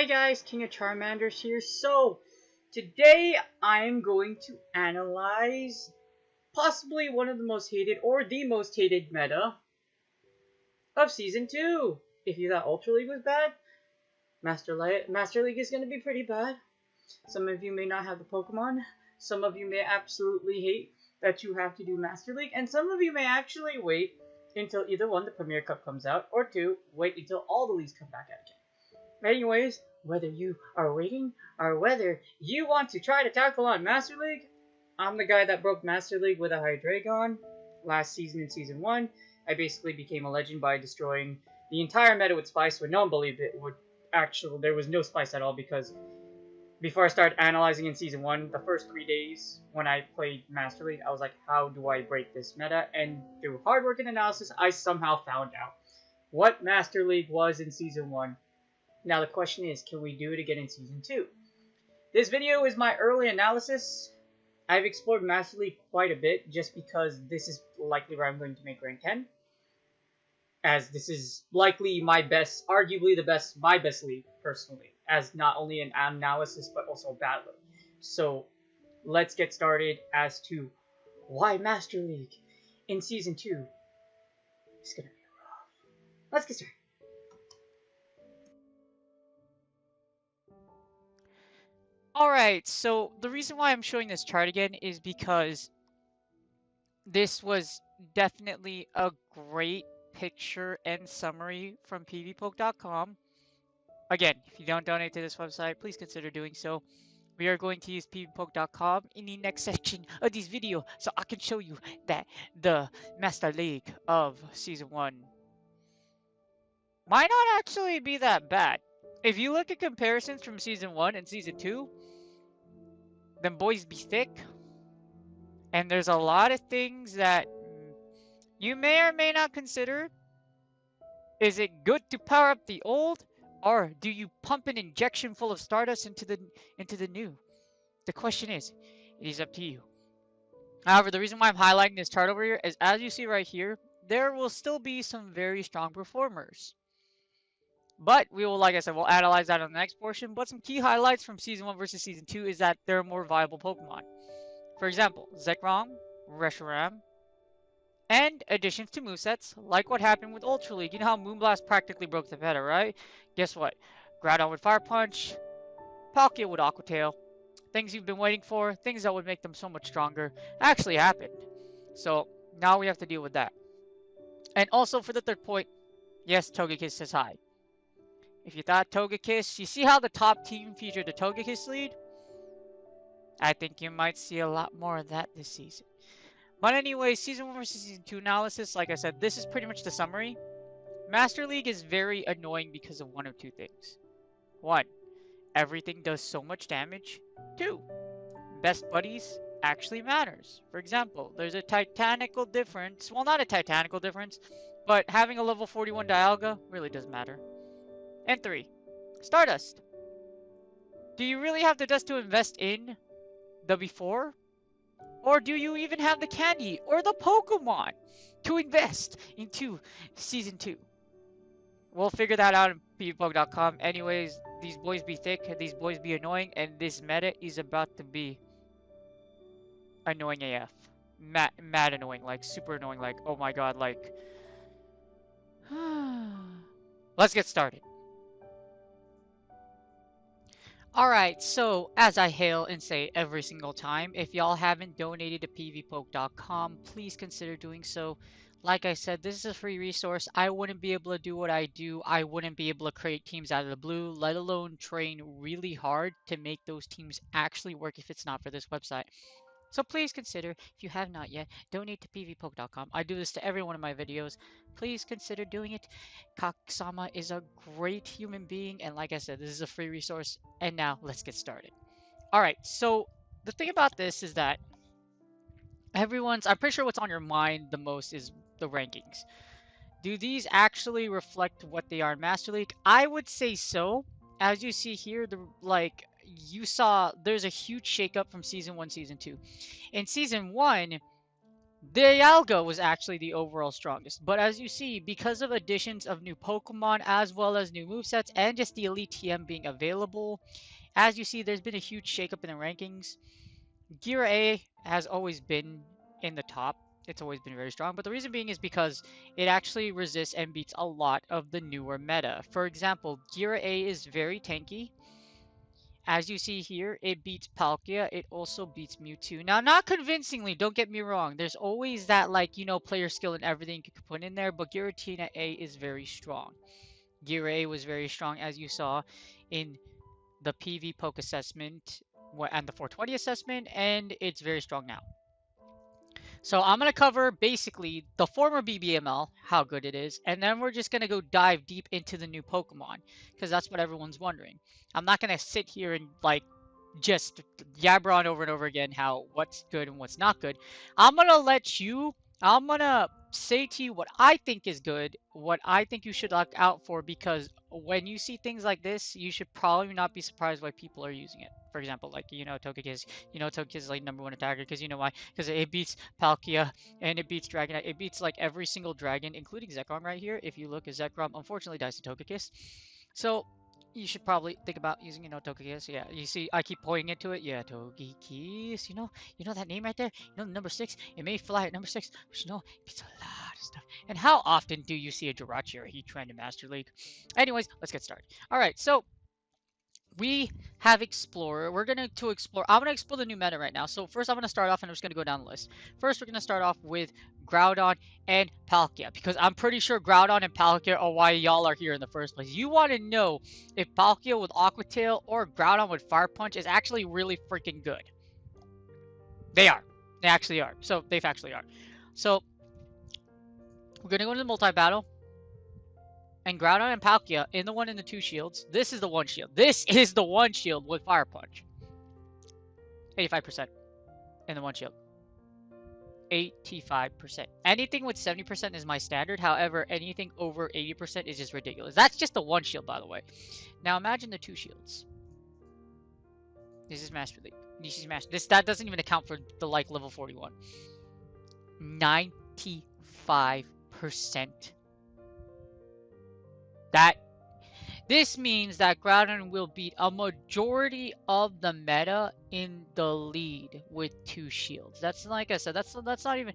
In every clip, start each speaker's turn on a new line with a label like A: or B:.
A: Hey guys, King of Charmanders here. So, today I am going to analyze possibly one of the most hated or the most hated meta of Season 2. If you thought Ultra League was bad, Master League is going to be pretty bad. Some of you may not have the Pokemon. Some of you may absolutely hate that you have to do Master League. And some of you may actually wait until either one, the Premier Cup comes out, or two, wait until all the leagues come back out again. Anyways, whether you are waiting or whether you want to try to tackle on Master League, I'm the guy that broke Master League with a Hydreigon last season in Season 1. I basically became a legend by destroying the entire meta with Spice when no one believed it would actually. There was no Spice at all because before I started analyzing in Season 1, the first 3 days when I played Master League, I was like, how do I break this meta? And through hard work and analysis, I somehow found out what Master League was in Season 1. Now the question is, can we do it again in Season 2? This video is my early analysis. I've explored Master League quite a bit just because this is likely where I'm going to make rank 10. As this is likely my best, arguably my best league, personally. As not only an analysis, but also a battler. So, let's get started as to why Master League in Season 2 is gonna be rough. Let's get started.
B: Alright, so the reason why I'm showing this chart again is because this was definitely a great picture and summary from pvpoke.com. Again, if you don't donate to this website, please consider doing so. We are going to use pvpoke.com in the next section of this video so I can show you that the Master League of Season 1 might not actually be that bad. If you look at comparisons from Season 1 and Season 2, them boys be thick. And there's a lot of things that you may or may not consider. Is it good to power up the old, or do you pump an injection full of Stardust into the new? The question is, it is up to you. However, the reason why I'm highlighting this chart over here is, as you see right here, there will still be some very strong performers. But we will, like I said, we'll analyze that on the next portion. But some key highlights from Season 1 versus Season 2 is that there are more viable Pokemon. For example, Zekrom, Reshiram, and additions to movesets, like what happened with Ultra League. You know how Moonblast practically broke the meta, right? Guess what? Groudon with Fire Punch, Palkia with Aqua Tail. Things you've been waiting for, things that would make them so much stronger, actually happened. So now we have to deal with that. And also for the third point, yes, Togekiss says hi. If you thought Togekiss, you see how the top team featured the Togekiss lead? I think you might see a lot more of that this season. But anyway, Season 1 versus Season 2 analysis, like I said, this is pretty much the summary. Master League is very annoying because of one of two things. 1. Everything does so much damage. 2. Best buddies actually matters. For example, there's a titanical difference. Well, not a titanical difference, but having a level 41 Dialga really does matter. And 3. Stardust. Do you really have the dust to invest in the before? Or do you even have the candy or the Pokemon to invest into Season 2? We'll figure that out on pvpoke.com. Anyways, these boys be thick, these boys be annoying, and this meta is about to be annoying AF. Mad annoying, like super annoying, like oh my god, like... Let's get started. Alright, so as I hail and say every single time, if y'all haven't donated to pvpoke.com, please consider doing so. Like I said, this is a free resource. I wouldn't be able to do what I do. I wouldn't be able to create teams out of the blue, let alone train really hard to make those teams actually work if it's not for this website. So please consider, if you have not yet, donate to pvpoke.com. I do this to every one of my videos. Please consider doing it. Kaksama is a great human being, and like I said, this is a free resource. And now, let's get started. Alright, so the thing about this is that I'm pretty sure what's on your mind the most is the rankings. Do these actually reflect what they are in Master League? I would say so. As you see here, you saw there's a huge shakeup from Season 1, Season 2. In Season 1, Dialga was actually the overall strongest, but as you see, because of additions of new Pokemon as well as new movesets and just the Elite TM being available, as you see, there's been a huge shakeup in the rankings. Gear A has always been in the top. It's always been very strong, but the reason being is because it actually resists and beats a lot of the newer meta. For example, Gear A is very tanky. As you see here, it beats Palkia. It also beats Mewtwo. Now, not convincingly, don't get me wrong. There's always that, like, you know, player skill and everything you could put in there, but Giratina A is very strong. Gear A was very strong, as you saw in the PV Poke assessment and the 420 assessment, and it's very strong now. So I'm going to cover basically the former BBML, how good it is, and then we're just going to go dive deep into the new Pokemon, because that's what everyone's wondering. I'm not going to sit here and like just yabber on over and over again how what's good and what's not good. I'm going to say to you what I think is good, what I think you should look out for, because when you see things like this, you should probably not be surprised why people are using it. For example, like, you know, Togekiss. You know, Togekiss is like #1 attacker, because you know why? Because it beats Palkia and it beats Dragonite. It beats like every single dragon, including Zekrom right here. If you look at Zekrom, unfortunately dies to Togekiss. So you should probably think about using, you know, Togekiss. Yeah, you see, I keep pointing into it. Yeah, Togekiss. You know that name right there. You know, number 6. It may fly at number 6, but you know, it beats a lot of stuff. And how often do you see a Jirachi or a Heatran in Master League? Anyways, let's get started. All right, so we have Explorer. We're going to explore. I'm going to explore the new meta right now. So first I'm going to start off and I'm just going to go down the list. First, we're going to start off with Groudon and Palkia, because I'm pretty sure Groudon and Palkia are why y'all are here in the first place. You want to know if Palkia with Aqua Tail or Groudon with Fire Punch is actually really freaking good. They are. They actually are. So they actually are. So we're going to go into the multi-battle. And Groudon and Palkia in the 1 and the 2 shields. This is the 1 shield. This is the 1 shield with Fire Punch. 85% in the 1 shield. 85%. Anything with 70% is my standard. However, anything over 80% is just ridiculous. That's just the 1 shield, by the way. Now imagine the 2 shields. This is Master League. This is Master. That doesn't even account for the like level 41. 95%. This means that Groudon will beat a majority of the meta in the lead with 2 shields. That's, like I said, that's not even,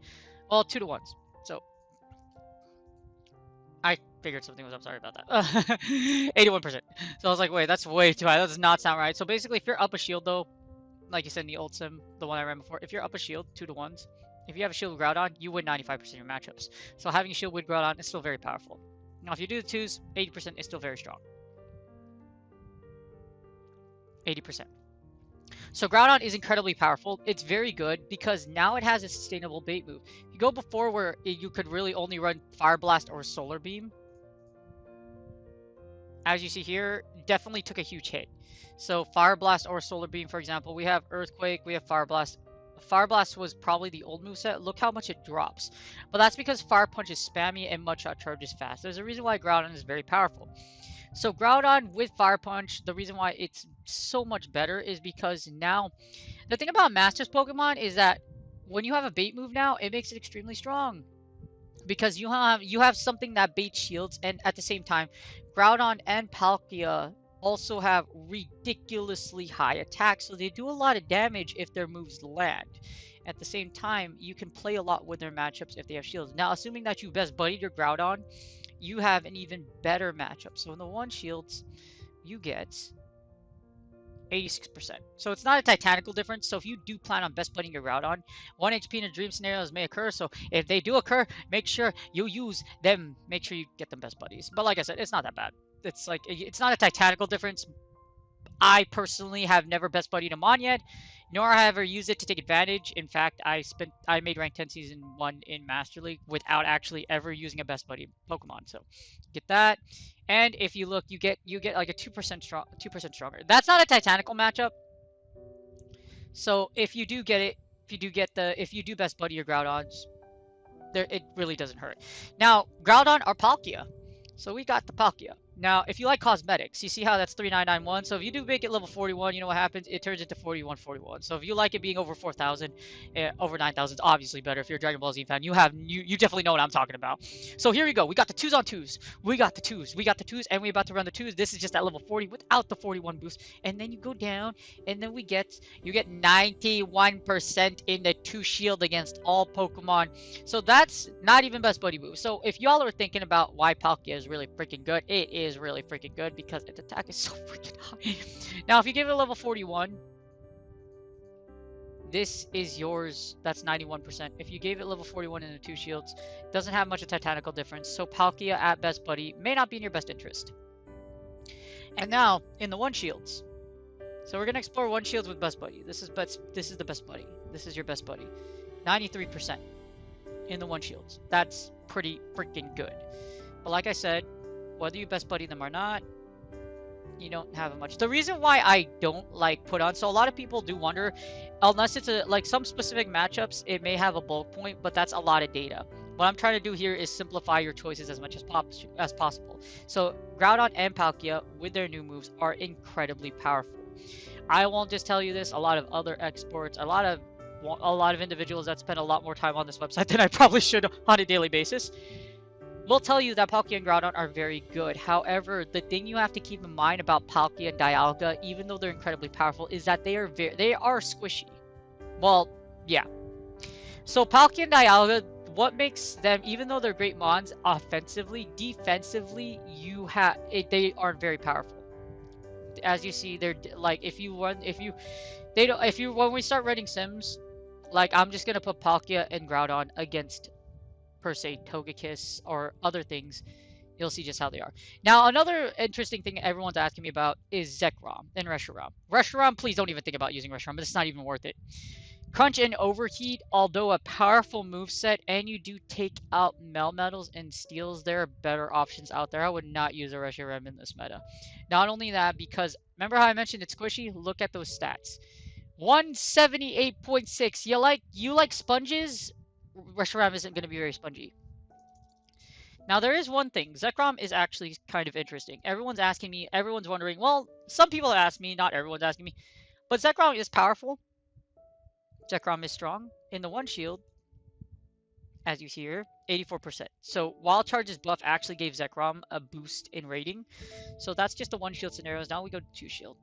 B: well, 2 to 1s. So I figured something was up. Sorry about that. 81%. So I was like, wait, that's way too high. That does not sound right. So basically, if you're up a shield though, like you said in the old sim, the one I ran before, if you're up a shield 2 to 1s, if you have a shield with Groudon, you win 95% of your matchups. So having a shield with Groudon is still very powerful. Now, if you do the 2s, 80% is still very strong. 80%. So Groudon is incredibly powerful. It's very good because now it has a sustainable bait move. You go before where you could really only run Fire Blast or Solar Beam. As you see here, definitely took a huge hit. So Fire Blast or Solar Beam, for example, we have Earthquake, we have Fire Blast. Fire Blast was probably the old moveset. Look how much it drops. But that's because Fire Punch is spammy and Mudshot Charge is fast. There's a reason why Groudon is very powerful. So Groudon with Fire Punch, the reason why it's so much better is because now, the thing about Masters Pokemon is that when you have a bait move now, it makes it extremely strong. Because you have something that baits shields, and at the same time, Groudon and Palkia also have ridiculously high attack, so they do a lot of damage if their moves land. At the same time, you can play a lot with their matchups if they have shields. Now, assuming that you best buddied your Groudon, you have an even better matchup. So in the 1 shields, you get 86%. So it's not a titanical difference. So if you do plan on best buddying your Groudon, 1 HP in a dream scenarios may occur. So if they do occur, make sure you use them. Make sure you get them best buddies. But like I said, it's not that bad. It's like, it's not a titanical difference. I personally have never best buddied him on yet, nor have I ever used it to take advantage. In fact, I made rank 10 season 1 in Master League without actually ever using a best buddy Pokemon. So get that. And if you look, you get like a 2% stronger. That's not a titanical matchup. So if you do get it, if you do best buddy your Groudons, it really doesn't hurt. Now, Groudon or Palkia. So we got the Palkia. Now, if you like cosmetics, you see how that's 3991. So if you do make it level 41, you know what happens? It turns into 4141. So if you like it being over 4,000, over 9,000 is obviously better. If you're a Dragon Ball Z fan, you definitely know what I'm talking about. So here we go. We got the twos on twos. We got the twos. We got the twos, and we're about to run the twos. This is just at level 40 without the 41 boost. And then you go down, and then you get 91% in the 2 shield against all Pokemon. So that's not even best buddy boost. So if y'all are thinking about why Palkia is really freaking good, it is really freaking good because its attack is so freaking high. Now, if you give it a level 41, this is yours. That's 91%. If you gave it level 41 in the 2 shields, doesn't have much of a titanical difference. So Palkia at best buddy may not be in your best interest. And now in the 1 shields. So we're gonna explore 1 shields with best buddy. This is the best buddy. This is your best buddy. 93% in the 1 shields. That's pretty freaking good. But like I said, whether you best buddy them or not, you don't have much. The reason why I don't like put on, so a lot of people do wonder, unless it's like some specific matchups, it may have a bulk point, but that's a lot of data. What I'm trying to do here is simplify your choices as much as possible. So Groudon and Palkia with their new moves are incredibly powerful. I won't just tell you this. A lot of other exports, a lot of individuals that spend a lot more time on this website than I probably should on a daily basis will tell you that Palkia and Groudon are very good. However, the thing you have to keep in mind about Palkia and Dialga, even though they're incredibly powerful, is that they are squishy. Well, yeah. So Palkia and Dialga, what makes them, even though they're great mons offensively, defensively, they aren't very powerful. As you see, they're like when we start running sims, like I'm just gonna put Palkia and Groudon against per se Togekiss or other things, you'll see just how they are. Now, another interesting thing everyone's asking me about is Zekrom and Reshiram. Reshiram, please don't even think about using Reshiram, but it's not even worth it. Crunch and Overheat, although a powerful moveset, and you do take out Melmetals and Steels, there are better options out there. I would not use a Reshiram in this meta. Not only that, because remember how I mentioned it's squishy? Look at those stats. 178.6. You like sponges? Reshiram isn't going to be very spongy. Now, there is one thing. Zekrom is actually kind of interesting. Everyone's asking me, everyone's wondering, well, some people ask me, not everyone's asking me, but Zekrom is powerful. Zekrom is strong. In the 1 shield, as you see here, 84%. So Wild Charge's buff actually gave Zekrom a boost in rating. So that's just the 1 shield scenarios. Now we go to 2 shield.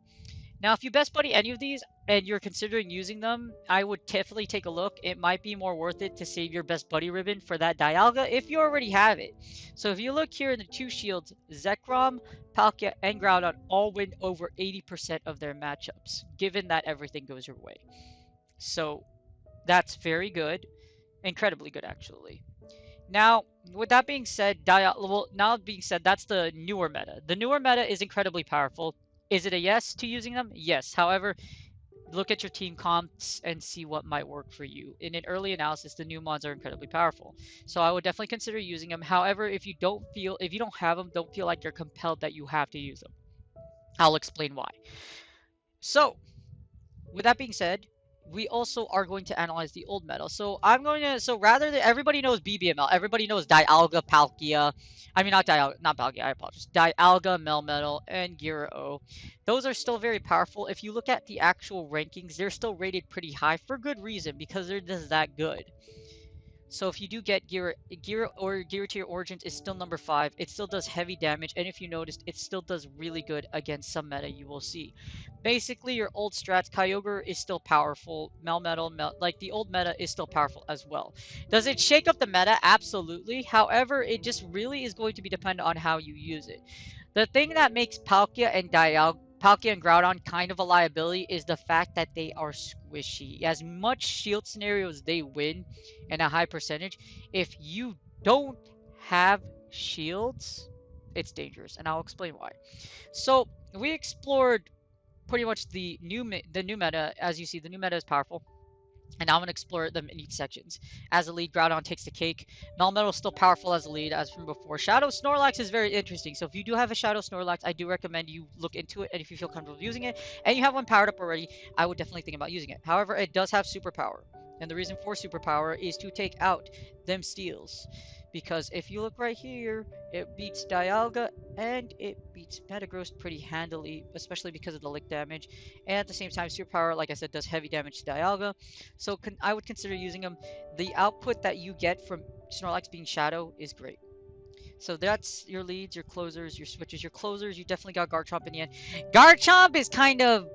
B: Now, if you best buddy any of these and you're considering using them, I would definitely take a look. It might be more worth it to save your best buddy ribbon for that Dialga if you already have it. So if you look here in the 2 shields, Zekrom, Palkia, and Groudon all win over 80% of their matchups, given that everything goes your way. So that's very good. Incredibly good, actually. Now, with that being said, that's the newer meta. The newer meta is incredibly powerful. Is it a yes to using them? Yes. However, look at your team comps and see what might work for you. In an early analysis, the new mods are incredibly powerful. So I would definitely consider using them. However, if you don't have them, don't feel like you're compelled that you have to use them. I'll explain why. So, with that being said, we also are going to analyze the old meta. So rather than everybody knows BBML, everybody knows Dialga, Palkia. I mean, not Palkia, I apologize. Dialga, Melmetal, and Gyro. Those are still very powerful. If you look at the actual rankings, they're still rated pretty high for good reason, because they're just that good. So if you do get Gyro to your Origins, is still number 5. It still does heavy damage, and if you noticed, it still does really good against some meta you will see. Basically, your old strats, Kyogre is still powerful. Melmetal, like the old meta is still powerful as well. Does it shake up the meta? Absolutely. However, it just really is going to be dependent on how you use it. The thing that makes Palkia and Groudon kind of a liability is the fact that they are squishy. As much shield scenarios they win and a high percentage, if you don't have shields, it's dangerous, and I'll explain why. So we explored pretty much the new meta. As you see, the new meta is powerful. And now I'm going to explore them in each sections. As a lead, Groudon takes the cake. Melmetal is still powerful as a lead, as from before. Shadow Snorlax is very interesting. So if you do have a Shadow Snorlax, I do recommend you look into it. And if you feel comfortable using it, and you have one powered up already, I would definitely think about using it. However, it does have superpower. And the reason for superpower is to take out them steals. because if you look right here, it beats Dialga and it beats Metagross pretty handily, especially because of the lick damage. And at the same time, Superpower, like I said, does heavy damage to Dialga. So I would consider using him. The output that you get from Snorlax being Shadow is great. So that's your leads, your closers, your switches. Your closers, you definitely got Garchomp in the end. Garchomp is kind of...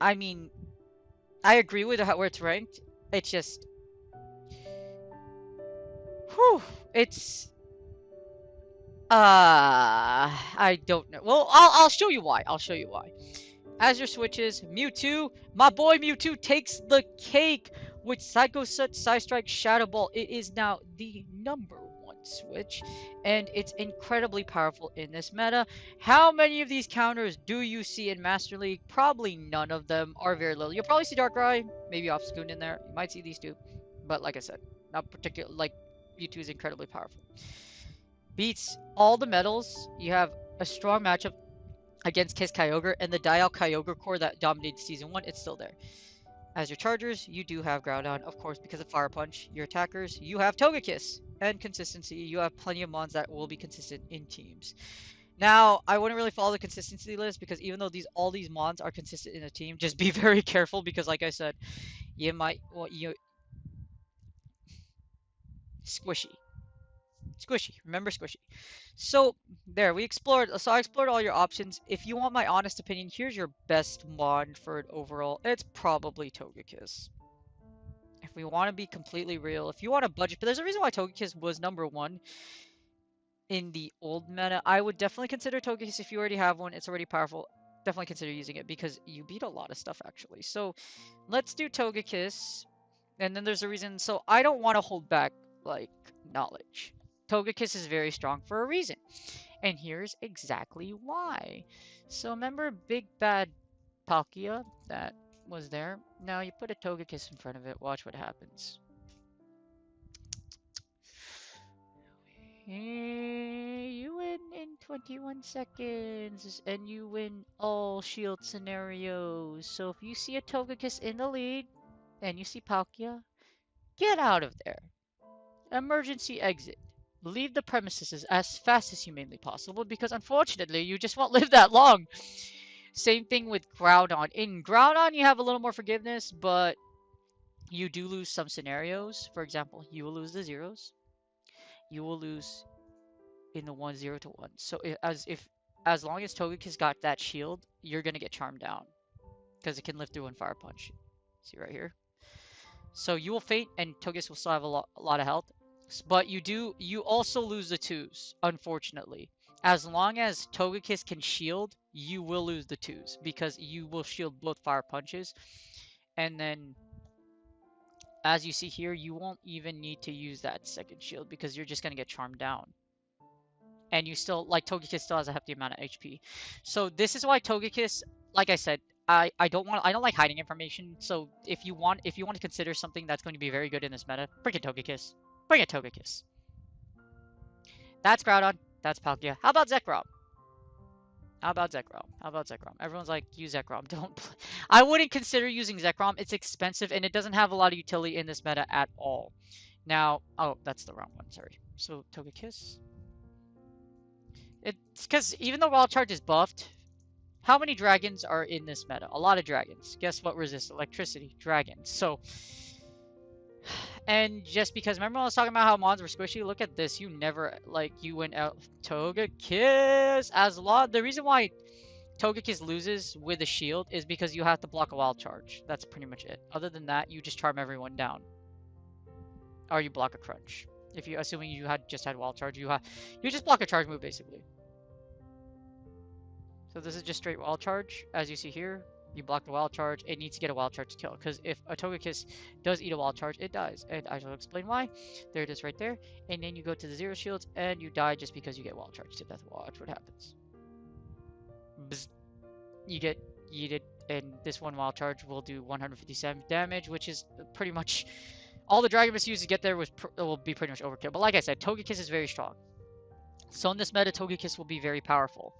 B: I mean, I agree with where it's ranked. It's just... Whew, it's... I don't know. Well, I'll show you why. I'll show you why. As your switches, Mewtwo, my boy Mewtwo takes the cake with Psycho Set, Psystrike, Shadow Ball. It is now the #1 switch, and it's incredibly powerful in this meta. How many of these counters do you see in Master League? Probably none of them, or very little. You'll probably see Darkrai, maybe Obstagoon in there. You might see these two, but like I said, not particular. Like Mewtwo is incredibly powerful. Beats all the metals. You have a strong matchup against Kiss Kyogre, and the Dial Kyogre core that dominated Season 1, it's still there. As your chargers, you do have Groudon, of course, because of Fire Punch. Your attackers, you have Togekiss. And consistency, you have plenty of mons that will be consistent in teams. Now, I wouldn't really follow the consistency list, because even though all these mons are consistent in a team, just be very careful, because like I said, you might... Well, Squishy. Squishy. Remember Squishy. So, there, we explored. So, I explored all your options. If you want my honest opinion, here's your best mon for an overall. It's probably Togekiss. If we want to be completely real, if you want a budget, but there's a reason why Togekiss was #1 in the old meta. I would definitely consider Togekiss if you already have one. It's already powerful. Definitely consider using it because you beat a lot of stuff, actually. So, let's do Togekiss. And then there's a reason. So, I don't want to hold back, like, knowledge. Togekiss is very strong for a reason. And here's exactly why. So remember Big Bad Palkia that was there? Now you put a Togekiss in front of it. Watch what happens. You win in 21 seconds. And you win all shield scenarios. So if you see a Togekiss in the lead and you see Palkia, get out of there. Emergency exit. Leave the premises as fast as humanly possible because unfortunately you just won't live that long. Same thing with Groudon. In Groudon you have a little more forgiveness, but you do lose some scenarios. For example, you will lose the zeros. You will lose in the 1-0 to 1. So as long as Togekiss got that shield, you're gonna get charmed down. Because it can live through one Fire Punch. See right here? So you will faint and Togekiss will still have a lot of health. But you also lose the 2s, unfortunately. As long as Togekiss can shield, you will lose the 2s because you will shield both Fire Punches. And then, as you see here, you won't even need to use that second shield because you're just going to get charmed down. And you still, like, Togekiss still has a hefty amount of HP. So this is why Togekiss, like I said, I don't like hiding information. So if you want to consider something that's going to be very good in this meta, bring it Togekiss. Bring it, Togekiss. That's Groudon. That's Palkia. How about Zekrom? How about Zekrom? How about Zekrom? Everyone's like, use Zekrom. Don't. I wouldn't consider using Zekrom. It's expensive and it doesn't have a lot of utility in this meta at all. Now, oh, that's the wrong one. Sorry. So Togekiss. It's because even though Wild Charge is buffed, how many dragons are in this meta? A lot of dragons. Guess what resists electricity? Dragons. So. And just because, remember when I was talking about how mons were squishy? Look at this. You never, like, you went out. Togekiss! The reason why Togekiss loses with a shield is because you have to block a Wild Charge. That's pretty much it. Other than that, you just charm everyone down. Or you block a Crunch. If you, assuming you just had Wild Charge, you just block a charge move, basically. So this is just straight Wild Charge, as you see here. You block the Wild Charge, it needs to get a Wild Charge to kill. Because if a Togekiss does eat a Wild Charge, it dies. And I shall explain why. There it is right there. And then you go to the Zero Shields, and you die just because you get Wild Charge to death. Watch what happens. Bzz. You get yeeted, and this one Wild Charge will do 157 damage, which is pretty much... All the Dragon Mist used to get there will be pretty much overkill. But like I said, Togekiss is very strong. So in this meta, Togekiss will be very powerful.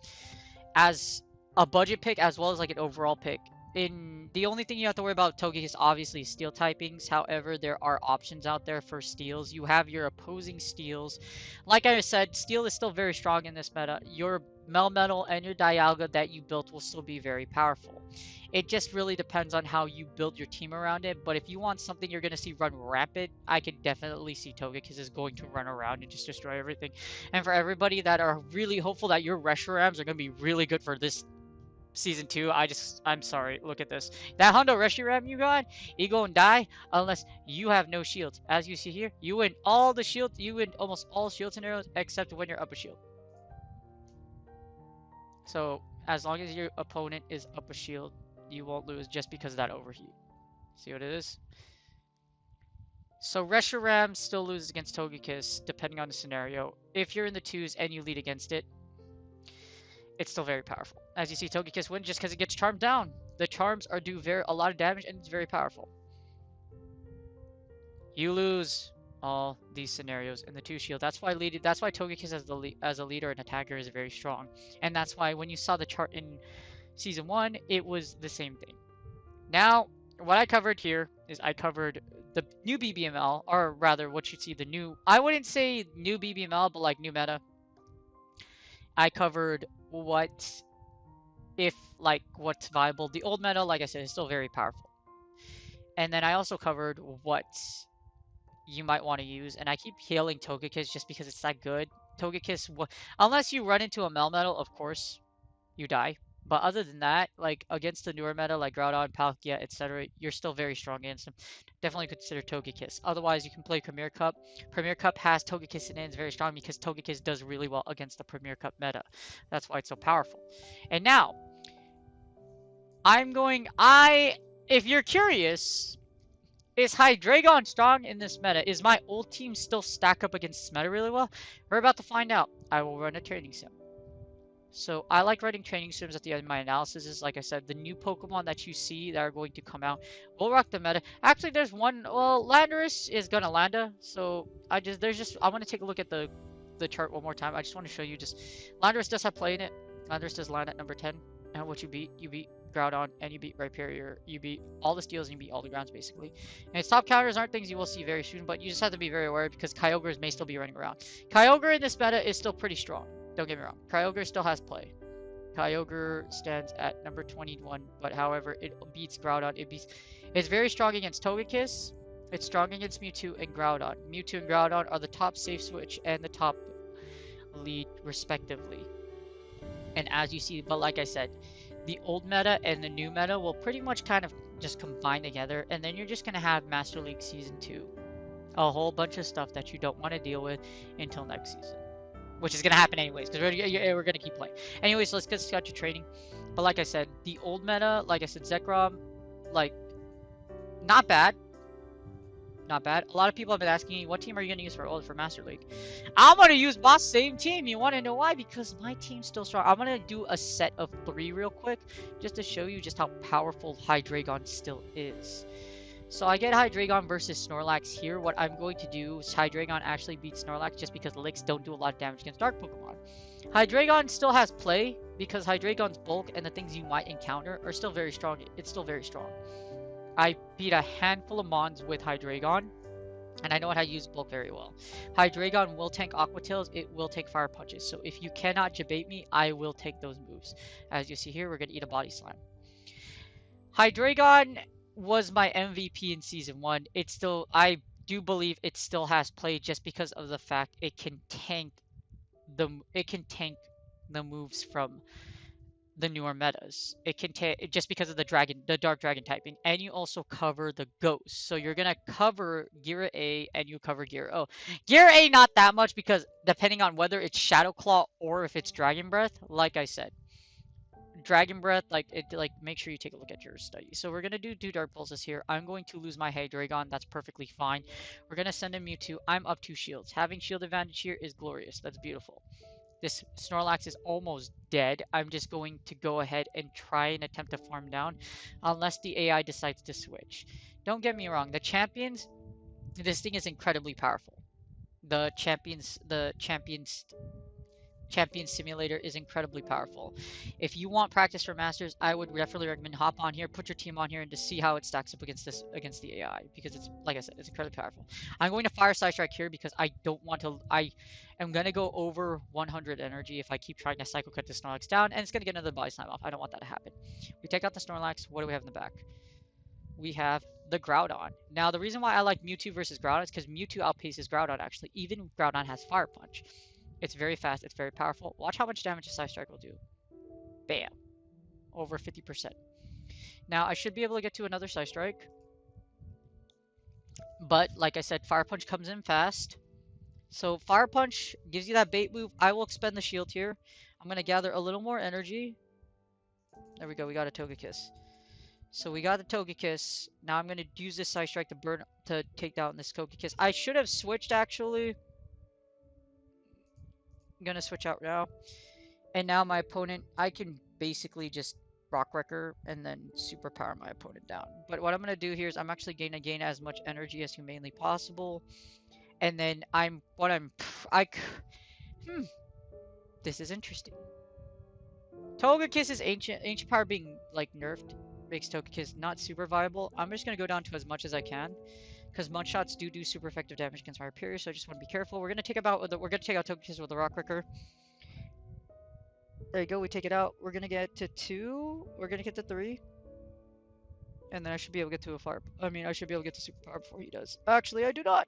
B: As a budget pick as well as like an overall pick, the only thing you have to worry about Togekiss obviously is steel typings. However, there are options out there for steels. You have your opposing steels. Like I said, steel is still very strong in this meta. Your Melmetal and your Dialga that you built will still be very powerful. It just really depends on how you build your team around it. But if you want something you're going to see run rapid, I can definitely see Togekiss is going to run around and just destroy everything. And for everybody that are really hopeful that your Reshurams are going to be really good for this Season 2, I'm sorry, look at this. That Hondo Reshiram you got, you go and die unless you have no shields. As you see here, you win all the shields, you win almost all shield scenarios except when you're up a shield. So, as long as your opponent is up a shield, you won't lose just because of that overheat. See what it is? So Reshiram still loses against Togekiss, depending on the scenario. If you're in the 2s and you lead against it, it's still very powerful. As you see, Togekiss wins just because it gets charmed down. The charms are do a lot of damage and it's very powerful. You lose all these scenarios in the 2 shield. That's why Togekiss as a leader and attacker is very strong. And that's why when you saw the chart in Season 1, it was the same thing. Now, what I covered here is I covered the new BBML, or rather what you see the new, I wouldn't say new BBML, but like new meta. I covered what's viable. The old meta, like I said, is still very powerful. And then I also covered what you might want to use. And I keep hailing Togekiss just because it's that good. Togekiss, unless you run into a Melmetal, of course, you die. But other than that, like against the newer meta like Groudon, Palkia, etc., you're still very strong against them. Definitely consider Togekiss. Otherwise, you can play Premier Cup. Premier Cup has Togekiss in it. It's very strong because Togekiss does really well against the Premier Cup meta. That's why it's so powerful. And now, if you're curious, is Hydreigon strong in this meta? Is my old team still stack up against this meta really well? We're about to find out. I will run a training sim. So I like writing training sims at the end of my analysis. Like I said, the new Pokemon that you see that are going to come out will rock the meta. Actually, there's one. Well, Landorus is gonna Landa. So I want to take a look at the chart one more time. I just want to show you Landorus does have play in it. Landorus does land at number 10. And what you beat Groudon and you beat Rhyperior. You beat all the steals and you beat all the grounds basically. And its top counters aren't things you will see very soon, but you just have to be very aware because Kyogres may still be running around. Kyogre in this meta is still pretty strong. Don't get me wrong. Kyogre still has play. Kyogre stands at number 21, but however, it beats Groudon. It's very strong against Togekiss. It's strong against Mewtwo and Groudon. Mewtwo and Groudon are the top safe switch and the top lead respectively. And as you see, but like I said, the old meta and the new meta will pretty much kind of just combine together, and then you're just going to have Master League Season 2. A whole bunch of stuff that you don't want to deal with until next season. Which is going to happen anyways, because we're going to keep playing. Anyways, let's get started to training. But like I said, the old meta, like I said, Zekrom, like, not bad. Not bad. A lot of people have been asking me, what team are you going to use for Master League? I'm going to use my same team. You want to know why? Because my team's still strong. I'm going to do a set of 3 real quick, just to show you just how powerful Hydreigon still is. So I get Hydreigon versus Snorlax here. What I'm going to do is Hydreigon actually beats Snorlax just because Licks don't do a lot of damage against Dark Pokemon. Hydreigon still has play because Hydreigon's bulk and the things you might encounter are still very strong. It's still very strong. I beat a handful of Mons with Hydreigon, and I know how to use bulk very well. Hydreigon will tank Aqua Tails, it will take Fire Punches. So if you cannot debate me, I will take those moves. As you see here, we're going to eat a Body Slam. Hydreigon was my MVP in Season 1. I do believe it still has play just because of the fact it can tank the moves from the newer metas. It can take just because of the dark dragon typing, and you also cover the ghost. So you're gonna cover Gear A and you cover Gear O. Gear A not that much because depending on whether it's Shadow Claw or if it's Dragon Breath, like I said, Dragon Breath, make sure you take a look at your study. So we're gonna do 2 Dark Pulses here. I'm going to lose my Hydreigon. That's perfectly fine. We're gonna send in Mewtwo. I'm up 2 shields. Having shield advantage here is glorious. That's beautiful. This Snorlax is almost dead. I'm just going to go ahead and try and attempt to farm down unless the AI decides to switch. Don't get me wrong, the champions, this thing is incredibly powerful. The champions Champion Simulator is incredibly powerful. If you want practice for Masters, I would definitely recommend hop on here, put your team on here, and to see how it stacks up against the AI, because it's, like I said, it's incredibly powerful. I'm going to fire Side Strike here because I don't want to. I am going to go over 100 energy if I keep trying to Psycho Cut the Snorlax down, and it's going to get another body slam off. I don't want that to happen. We take out the Snorlax. What do we have in the back? We have the Groudon. Now, the reason why I like Mewtwo versus Groudon is because Mewtwo outpaces Groudon, actually. Even Groudon has Fire Punch. It's very fast. It's very powerful. Watch how much damage a Side Strike will do. Bam. Over 50%. Now, I should be able to get to another Side Strike. But, like I said, Fire Punch comes in fast. So, Fire Punch gives you that bait move. I will expend the shield here. I'm going to gather a little more energy. There we go. We got a Togekiss. So we got the Togekiss. Now I'm going to use this Side Strike to take down this Togekiss. I should have switched, actually. I'm going to switch out now. And now my opponent, I can basically just Rock Wrecker and then superpower my opponent down. But what I'm going to do here is I'm actually going to gain as much energy as humanly possible. And then this is interesting. Togekiss' ancient power being like nerfed makes Togekiss not super viable. I'm just going to go down to as much as I can, because Mudshots do super effective damage against my Rhyperior, so I just want to be careful. We're going to take out Togekiss with the Rock Wrecker. There you go, we take it out. We're going to get to 2. We're going to get to 3. And then I should be able to get to I should be able to get to superpower before he does. Actually, I do not.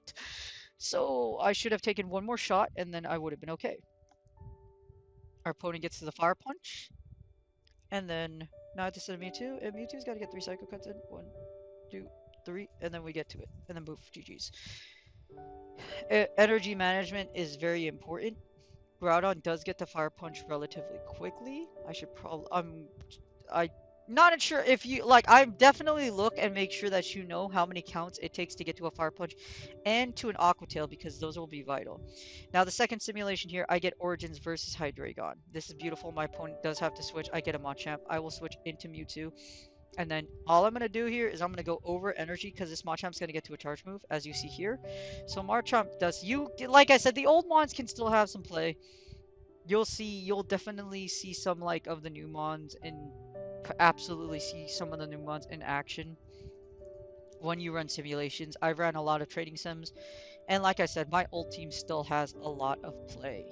B: So I should have taken one more shot, and then I would have been okay. Our opponent gets to the Fire Punch. And then now it's to Mewtwo, and Mewtwo's got to get 3 Psycho Cuts in. 1, 2, 3, and then we get to it. And then move, GG's. Energy management is very important. Groudon does get the Fire Punch relatively quickly. I should probably, I'm not sure if you, I definitely look and make sure that you know how many counts it takes to get to a Fire Punch and to an Aqua Tail, because those will be vital. Now, the second simulation here, I get Origins versus Hydreigon. This is beautiful. My opponent does have to switch. I get a Machamp. I will switch into Mewtwo. And then all I'm going to do here is I'm going to go over energy, because this Machamp's going to get to a charge move, as you see here. So Machamp does, like I said, the old Mons can still have some play. You'll definitely see some of the new Mons, and absolutely see some of the new Mons in action when you run simulations. I've ran a lot of trading sims, and like I said, my old team still has a lot of play.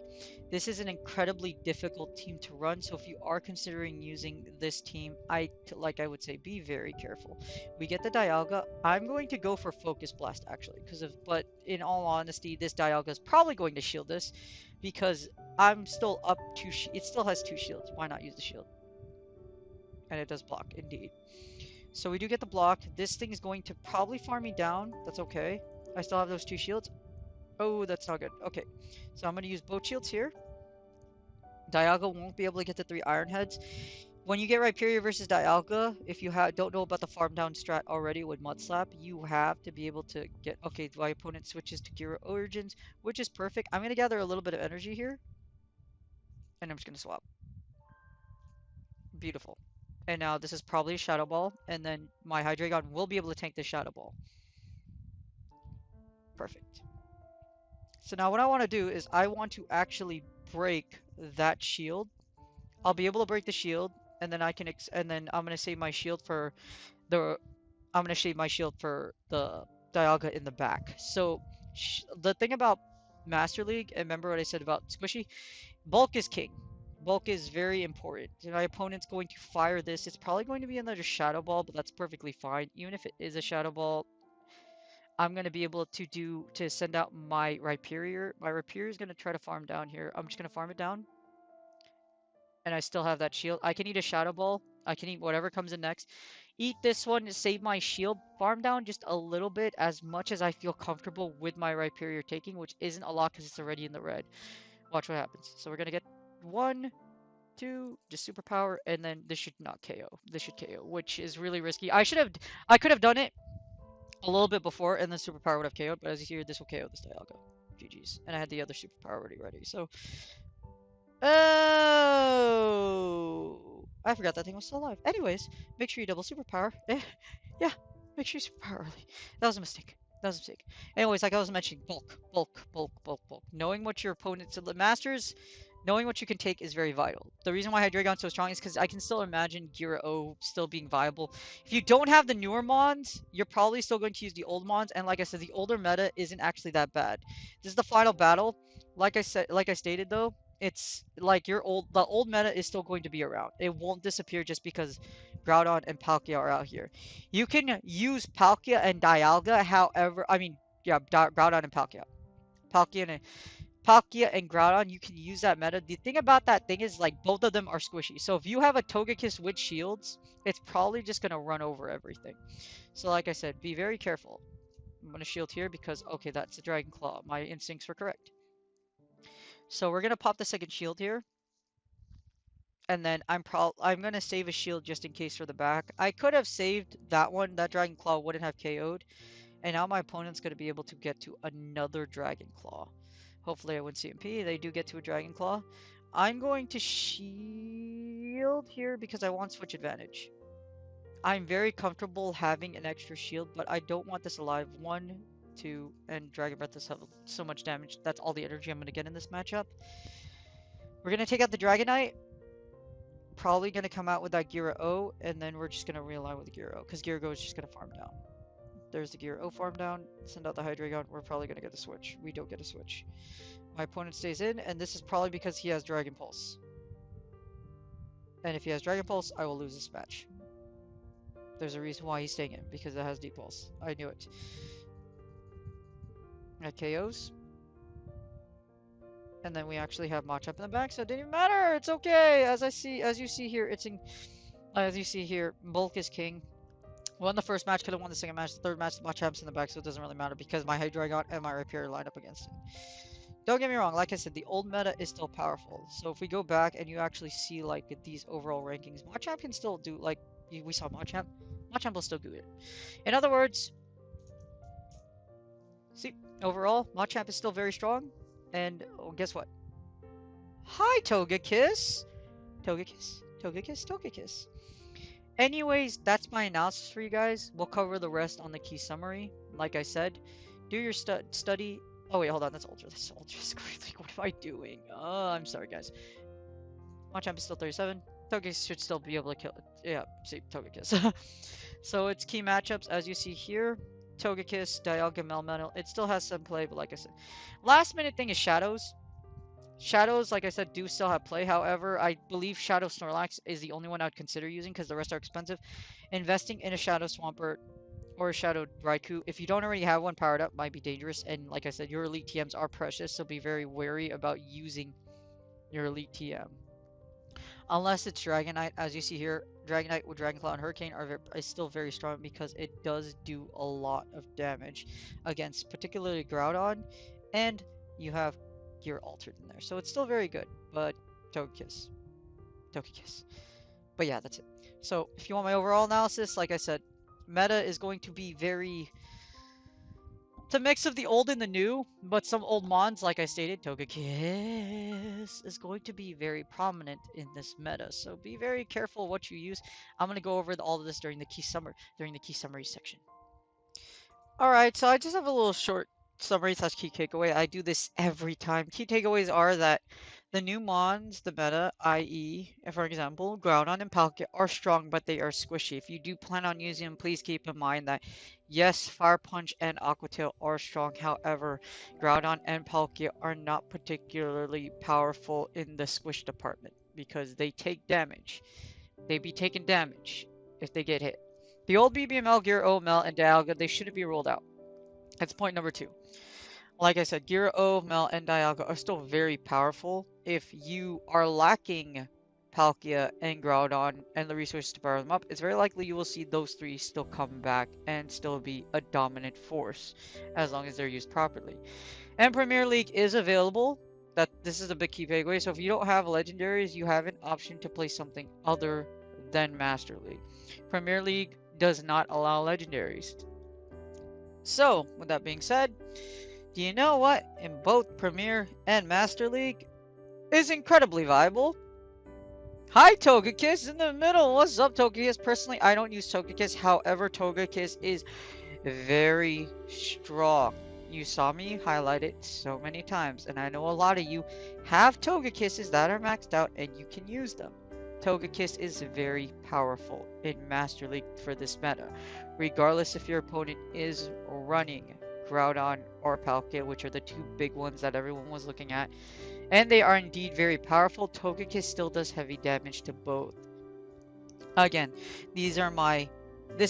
B: This is an incredibly difficult team to run, so if you are considering using this team, I would say be very careful. We get the Dialga. I'm going to go for Focus Blast, actually, but in all honesty, this Dialga is probably going to shield this, because I'm still up to it still has 2 shields. Why not use the shield? And it does block, indeed. So we do get the block. This thing is going to probably farm me down. That's okay. I still have those 2 shields. Oh, that's not good. Okay, so I'm going to use both shields here. Dialga won't be able to get the 3 Iron Heads. When you get Rhyperior versus Dialga, if you don't know about the farm down strat already with Mud Slap, you have to be able to get... Okay, my opponent switches to Gyro Origins, which is perfect. I'm going to gather a little bit of energy here, and I'm just going to swap. Beautiful. And now this is probably a Shadow Ball, and then my Hydreigon will be able to tank this Shadow Ball. Perfect. So now what I want to do is I want to actually break that shield. I'll be able to break the shield, and then I'm going to save my shield for the Dialga in the back. So the thing about Master League, and remember what I said about Squishy, bulk is king. Bulk is very important. My opponent's going to fire this. It's probably going to be another Shadow Ball, but that's perfectly fine. Even if it is a Shadow Ball, I'm going to be able to send out my Rhyperior. My Rhyperior is going to try to farm down here. I'm just going to farm it down. And I still have that shield. I can eat a Shadow Ball. I can eat whatever comes in next. Eat this one to save my shield. Farm down just a little bit, as much as I feel comfortable with my Rhyperior taking, which isn't a lot because it's already in the red. Watch what happens. So we're going to get 1, 2, just superpower, and then this should not KO. This should KO, which is really risky. I could have done it a little bit before, and then superpower would have KO'd, but as you hear, this will KO this Dialga. GG's. And I had the other superpower already ready, so... Oh! I forgot that thing was still alive. Anyways, make sure you double superpower. Yeah, make sure you superpower early. That was a mistake. Anyways, like I was mentioning, bulk. Knowing what your opponent's... Masters, knowing what you can take is very vital. The reason why Hydreigon's so strong is because I can still imagine Gira O still being viable. If you don't have the newer mons, you're probably still going to use the old mons, and like I said, the older meta isn't actually that bad. This is the final battle. Like I stated though, it's like the old meta is still going to be around. It won't disappear just because Groudon and Palkia are out here. You can use Palkia and Dialga, however, I mean, yeah, Groudon and Palkia. Palkia and Groudon, you can use that meta. The thing about that thing is, like, both of them are squishy. So if you have a Togekiss with shields, it's probably just going to run over everything. So like I said, be very careful. I'm going to shield here because, okay, that's a Dragon Claw. My instincts were correct. So we're going to pop the second shield here. And then I'm going to save a shield just in case for the back. I could have saved that one. That Dragon Claw wouldn't have KO'd. And now my opponent's going to be able to get to another Dragon Claw. Hopefully I win CMP. They do get to a Dragon Claw. I'm going to shield here because I want switch advantage. I'm very comfortable having an extra shield, but I don't want this alive. 1, 2, and Dragon Breath does have so much damage. That's all the energy I'm going to get in this matchup. We're going to take out the Dragonite. Probably going to come out with that Gira O, and then we're just going to realign with the Gira O, because Gira O is just going to farm down. There's the Gira O farm down. Send out the Hydreigon. We're probably going to get a switch. We don't get a switch. My opponent stays in, and this is probably because he has Dragon Pulse. And if he has Dragon Pulse, I will lose this match. There's a reason why he's staying in, because it has Deep Pulse. I knew it. That KOs. And then we actually have Machop in the back, so it didn't even matter. It's okay. As you see here, bulk is king. Won the first match, could have won the second match. The third match, Machop's in the back, so it doesn't really matter because my Hydreigon and my Rapier line up against it. Don't get me wrong, like I said, the old meta is still powerful. So if we go back and you actually see like these overall rankings, Machop can still do, like we saw Machop will still do it. In other words, see, overall, Machop is still very strong. And oh, guess what? Hi, Togekiss! Togekiss. Anyways, that's my analysis for you guys. We'll cover the rest on the key summary. Like I said, do your study. Oh wait, hold on. That's Ultra. Like, what am I doing? Oh, I'm sorry, guys. Machamp is still 37. Togekiss should still be able to kill it. Yeah, see, Togekiss. So it's key matchups, as you see here. Togekiss, Dialga, Melmetal. It still has some play, but like I said, last minute thing is Shadows. Shadows, like I said, do still have play. However, I believe Shadow Snorlax is the only one I would consider using because the rest are expensive. Investing in a Shadow Swampert or a Shadow Raikou, if you don't already have one powered up, might be dangerous. And like I said, your elite TMs are precious, so be very wary about using your elite TM. Unless it's Dragonite, as you see here, Dragonite with Dragon Claw and Hurricane is still very strong because it does do a lot of damage against particularly Groudon, and you have Gear Altered in there. So it's still very good, but Togekiss. But yeah, that's it. So if you want my overall analysis, like I said, meta is going to be very... It's a mix of the old and the new, but some old mons, like I stated, Togekiss is going to be very prominent in this meta. So be very careful what you use. I'm going to go over all of this during the key summary section. Alright, so I just have a little short summary / key takeaway. I do this every time. Key takeaways are that the new mons, the meta, i.e., for example, Groudon and Palkia are strong, but they are squishy. If you do plan on using them, please keep in mind that yes, Fire Punch and Aqua Tail are strong. However, Groudon and Palkia are not particularly powerful in the squish department because they take damage. They be taking damage if they get hit. The old BBML, Gear O, Mel, and Dialga, they shouldn't be ruled out. That's point number 2. Like I said, Gira O, Mel, and Dialga are still very powerful. If you are lacking Palkia and Groudon and the resources to power them up, it's very likely you will see those 3 still come back and still be a dominant force as long as they're used properly. And Premier League is available. This is a big key takeaway. So if you don't have legendaries, you have an option to play something other than Master League. Premier League does not allow legendaries. So, with that being said, do you know what in both Premier and Master League is incredibly viable? Hi, Togekiss in the middle. What's up, Togekiss? Personally, I don't use Togekiss. However, Togekiss is very strong. you saw me highlight it so many times, and I know a lot of you have Togekisses that are maxed out and you can use them. Togekiss is very powerful in Master League for this meta, regardless if your opponent is running Groudon or Palkia, which are the two big ones that everyone was looking at. And they are indeed very powerful. Togekiss still does heavy damage to both. Again, this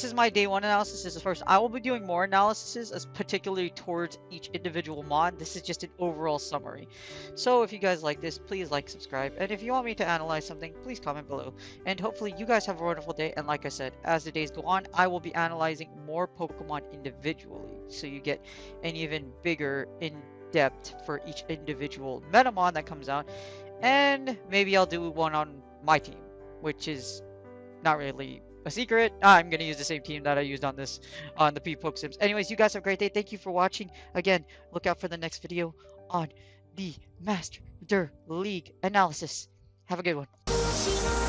B: is my day one analysis. This is first. I will be doing more analysis, as particularly towards each individual mod. This is just an overall summary. So if you guys like this, please like, subscribe, and if you want me to analyze something, please comment below. And hopefully you guys have a wonderful day. And like I said, as the days go on, I will be analyzing more Pokemon individually, so you get an even bigger in-depth for each individual Metamon that comes out. And maybe I'll do one on my team, which is not really a secret. I'm gonna use the same team that I used on the PvP Sims. Anyways, you guys have a great day. Thank you for watching. Again, look out for the next video on the Master League analysis. Have a good one.